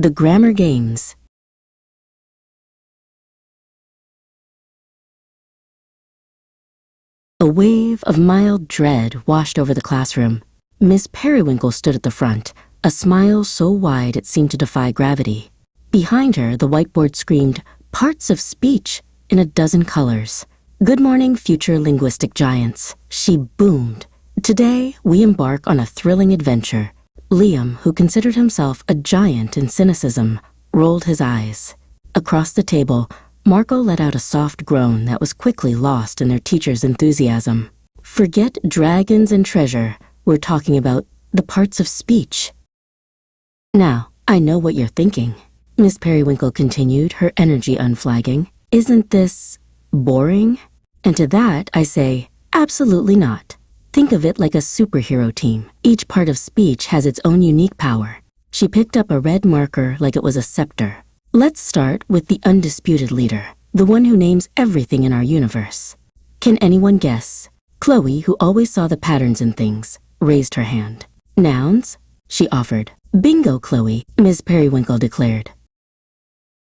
The Grammar Games. A wave of mild dread washed over the classroom. Miss Periwinkle stood at the front, a smile so wide it seemed to defy gravity. Behind her, the whiteboard screamed, "Parts of speech," in a dozen colors. "Good morning, future linguistic giants," she boomed. "Today, we embark on a thrilling adventure." Liam, who considered himself a giant in cynicism, rolled his eyes. Across the table, Marco let out a soft groan that was quickly lost in their teacher's enthusiasm. "Forget dragons and treasure. We're talking about the parts of speech." "Now, I know what you're thinking," Miss Periwinkle continued, her energy unflagging. "Isn't this boring?" And to that, I say, absolutely not. Think of it like a superhero team. Each part of speech has its own unique power. She picked up a red marker like it was a scepter. Let's start with the undisputed leader, the one who names everything in our universe. Can anyone guess? Chloe, who always saw the patterns in things, raised her hand. "Nouns?" she offered. "Bingo, Chloe," Miss Periwinkle declared.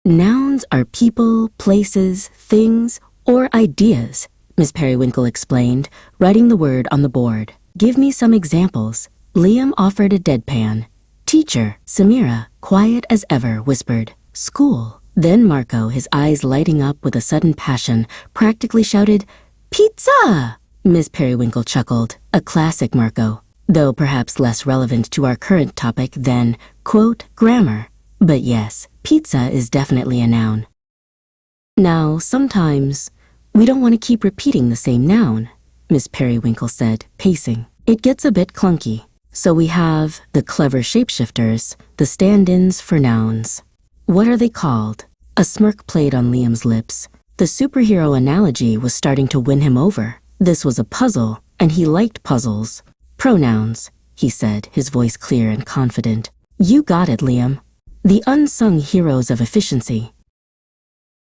"Nouns are people, places, things, or ideas," Miss Periwinkle explained, writing the word on the board. "Give me some examples." Liam offered a deadpan. "Teacher," Samira, quiet as ever, whispered. "School." Then Marco, his eyes lighting up with a sudden passion, practically shouted, "Pizza!" Miss Periwinkle chuckled. A classic Marco, though perhaps less relevant to our current topic than, quote, grammar. But yes, pizza is definitely a noun. Now, sometimes we don't want to keep repeating the same noun, Miss Periwinkle said, pacing. It gets a bit clunky. So we have the clever shapeshifters, the stand-ins for nouns. What are they called? A smirk played on Liam's lips. The superhero analogy was starting to win him over. This was a puzzle, and he liked puzzles. Pronouns, he said, his voice clear and confident. You got it, Liam. The unsung heroes of efficiency.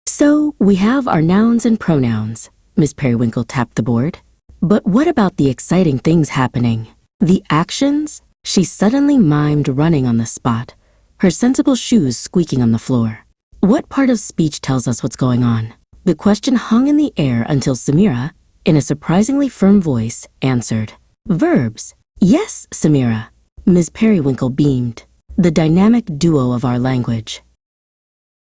So we have our nouns and pronouns. Miss Periwinkle tapped the board. But what about the exciting things happening? The actions? She suddenly mimed running on the spot, her sensible shoes squeaking on the floor. What part of speech tells us what's going on? The question hung in the air until Samira, in a surprisingly firm voice, answered. Verbs. Yes, Samira. Miss Periwinkle beamed. The dynamic duo of our language.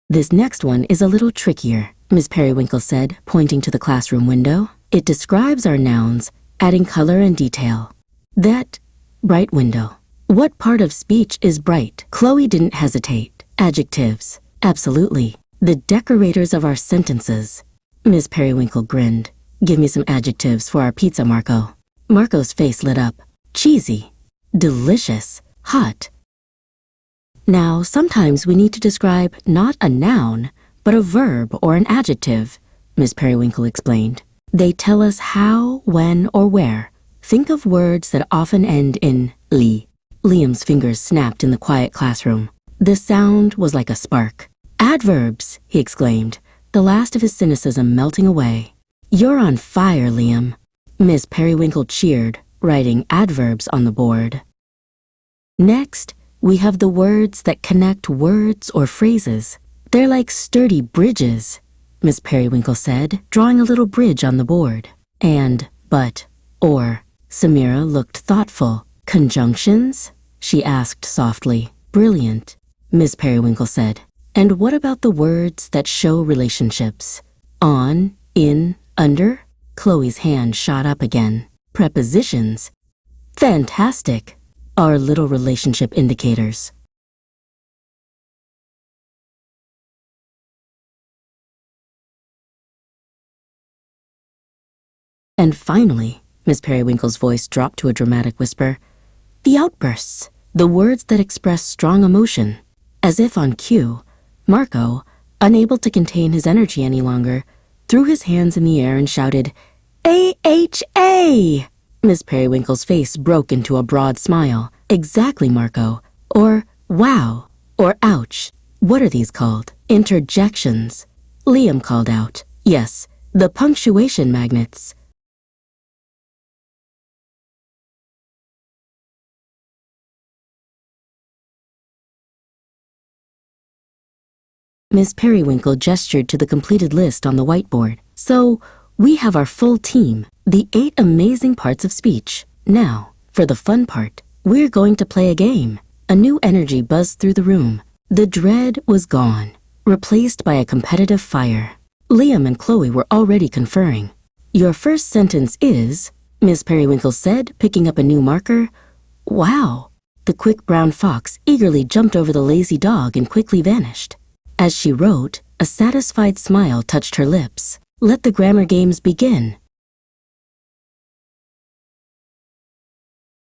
This next one is a little trickier, Miss Periwinkle said, pointing to the classroom window. It describes our nouns, adding color and detail. That bright window. What part of speech is bright? Chloe didn't hesitate. Adjectives. Absolutely. The decorators of our sentences. Miss Periwinkle grinned. Give me some adjectives for our pizza, Marco. Marco's face lit up. Cheesy. Delicious. Hot. Now, sometimes we need to describe not a noun, but a verb or an adjective, Miss Periwinkle explained. They tell us how, when, or where. Think of words that often end in "li." Liam's fingers snapped in the quiet classroom. The sound was like a spark. Adverbs, he exclaimed, the last of his cynicism melting away. You're on fire, Liam. Miss Periwinkle cheered, writing adverbs on the board. Next, we have the words that connect words or phrases. They're like sturdy bridges, Miss Periwinkle said, drawing a little bridge on the board. And, but, or. Samira looked thoughtful. Conjunctions? She asked softly. Brilliant, Miss Periwinkle said. And what about the words that show relationships? On, in, under? Chloe's hand shot up again. Prepositions? Fantastic. Our little relationship indicators. And finally, Miss Periwinkle's voice dropped to a dramatic whisper, the outbursts, the words that express strong emotion. As if on cue, Marco, unable to contain his energy any longer, threw his hands in the air and shouted, AHA! Miss Periwinkle's face broke into a broad smile. Exactly, Marco. Or wow. Or ouch. What are these called? Interjections. Liam called out. Yes, the punctuation magnets. Miss Periwinkle gestured to the completed list on the whiteboard. So, we have our full team, the 8 amazing parts of speech. Now, for the fun part, we're going to play a game. A new energy buzzed through the room. The dread was gone, replaced by a competitive fire. Liam and Chloe were already conferring. Your first sentence is, Miss Periwinkle said, picking up a new marker. Wow! The quick brown fox eagerly jumped over the lazy dog and quickly vanished. As she wrote, a satisfied smile touched her lips. Let the grammar games begin.